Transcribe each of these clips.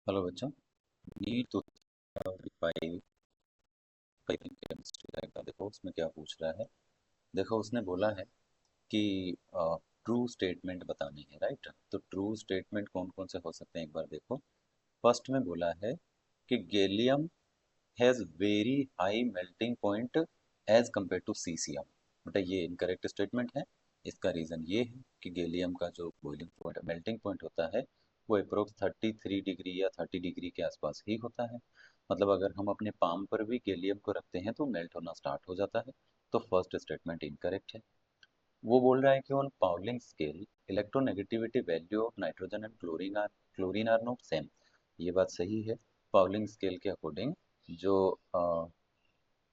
Hello बच्चों। NEET 2025 chemistry का देखो उसमें क्या पूछ रहा है। देखो उसने बोला है कि ट्रू स्टेटमेंट बताने हैं, राइट। तो ट्रू स्टेटमेंट कौन कौन से हो सकते हैं एक बार देखो। फर्स्ट में बोला है कि gallium has very high melting point as compare to caesium. बेटा ये इनकरेक्ट स्टेटमेंट है। इसका रीज़न ये है कि गैलियम का जो बॉइलिंग पॉइंट मेल्टिंग पॉइंट होता है वो अप्रोक्स 33 डिग्री या 30 डिग्री के आसपास ही होता है। मतलब अगर हम अपने पाम पर भी गैलियम को रखते हैं तो मेल्ट होना स्टार्ट हो जाता है। तो फर्स्ट स्टेटमेंट इनकरेक्ट है। वो बोल रहा है कि on Pauling scale electronegativity value of nitrogen and chlorine are not same. ये बात सही है। पाउलिंग स्केल के अकॉर्डिंग जो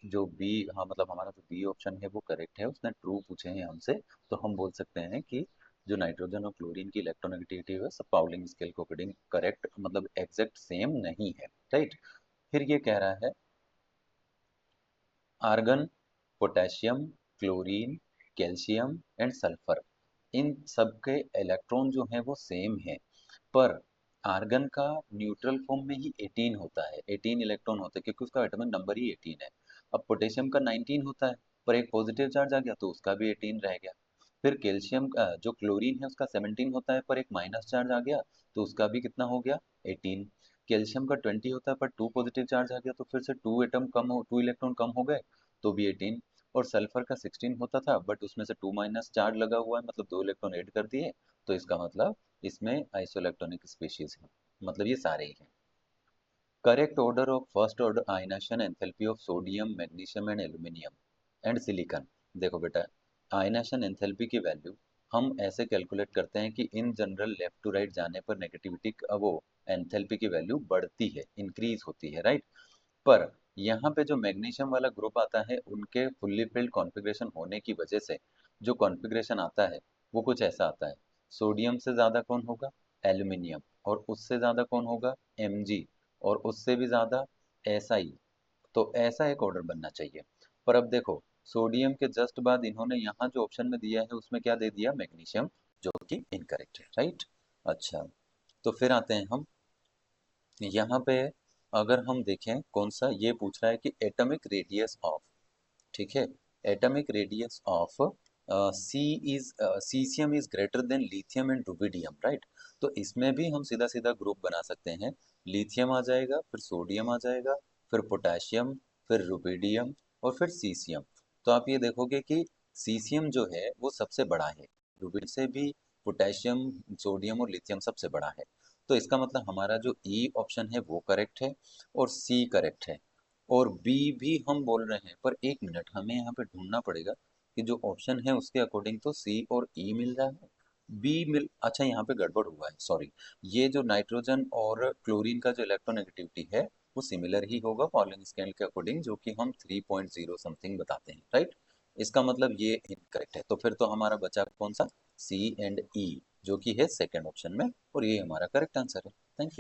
जो बी, हाँ मतलब हमारा जो बी ऑप्शन है वो करेक्ट है। उसने ट्रू पूछे हैं हमसे। तो हम बोल सकते हैं कि जो नाइट्रोजन और क्लोरीन की इलेक्ट्रोनेगेटिविटी है सब पाउलिंग स्केल के अकॉर्डिंग करेक्ट, मतलब एग्जैक्ट सेम नहीं है, राइट। फिर ये कह रहा है argon, potassium, chlorine, calcium and sulphur, इन सब के इलेक्ट्रॉन जो हैं वो सेम है। पर आर्गन का न्यूट्रल फॉर्म में ही 18 होता है, 18 इलेक्ट्रॉन होते हैं क्योंकि उसका एटॉमिक नंबर ही 18 है। अब पोटेशियम का 19 होता है, पर एक पॉजिटिव चार्ज आ गया तो उसका भी 18 रह गया। फिर कैल्शियम का जो क्लोरीन है उसका 17 होता है, पर एक माइनस चार्ज आ गया तो उसका भी कितना हो गया, 18। कैल्शियम का 20 होता है पर 2 पॉजिटिव चार्ज आ गया तो फिर से 2 इलेक्ट्रॉन कम हो गए तो भी 18। और सल्फर का 16 होता था बट उसमें से 2 माइनस चार्ज लगा हुआ है, मतलब 2 इलेक्ट्रॉन ऐड कर दिए। तो इसका मतलब इसमें आइसोइलेक्ट्रॉनिक स्पीशीज है, मतलब ये सारे ही हैं। Correct order of first order ionisation enthalpy of sodium, magnesium and aluminium and silicon. देखो बेटा, आयनाइजेशन एंथैल्पी की वैल्यू हम ऐसे कैलकुलेट करते हैं कि इन जनरल लेफ्ट टू राइट जाने पर नेगेटिविटी वो एंथैल्पी की वैल्यू बढ़ती है, इंक्रीज होती है, राइट। पर यहाँ पे जो मैग्नीशियम वाला ग्रुप आता है उनके फुल्ली फिल्ड कॉन्फ़िगरेशन होने की वजह से जो कॉन्फ़िगरेशन आता है वो कुछ ऐसा आता है। सोडियम से ज़्यादा कौन होगा, एल्यूमिनियम, और उससे ज़्यादा कौन होगा, Mg, और उससे भी ज़्यादा SI। तो ऐसा एक ऑर्डर बनना चाहिए। पर अब देखो, सोडियम के जस्ट बाद इन्होंने यहाँ जो ऑप्शन में दिया है उसमें क्या दे दिया, मैग्नीशियम, जो कि इनकरेक्ट है, राइट। अच्छा, तो फिर आते हैं हम यहाँ पे। अगर हम देखें कौन सा ये पूछ रहा है कि एटॉमिक रेडियस ऑफ, ठीक है, atomic radius of C is caesium is greater than lithium and rubidium, right. तो इसमें भी हम सीधा सीधा ग्रुप बना सकते हैं। लिथियम आ जाएगा, फिर सोडियम आ जाएगा, फिर पोटेशियम, फिर रुबिडियम और फिर सीसियम। तो आप ये देखोगे कि सीसियम जो है वो सबसे बड़ा है, रुबिडियम से भी पोटेशियम, सोडियम और लिथियम सबसे बड़ा है। तो इसका मतलब हमारा जो ई ऑप्शन है वो करेक्ट है और सी करेक्ट है। और बी भी हम बोल रहे हैं, पर एक मिनट हमें यहाँ पे ढूंढना पड़ेगा कि जो ऑप्शन है उसके अकॉर्डिंग तो सी और ई मिल रहा है। बी मिल, अच्छा यहाँ पे गड़बड़ हुआ है, सॉरी। ये जो नाइट्रोजन और क्लोरीन का जो इलेक्ट्रोनेगेटिविटी है वो सिमिलर ही होगा पॉलिंग स्केल के अकॉर्डिंग, जो कि हम 3.0 समथिंग बताते हैं, राइट। इसका मतलब ये इनकरेक्ट है। तो फिर तो हमारा बचा कौन सा, सी एंड ई, जो कि है सेकेंड ऑप्शन में, और ये हमारा करेक्ट आंसर है। Thank you.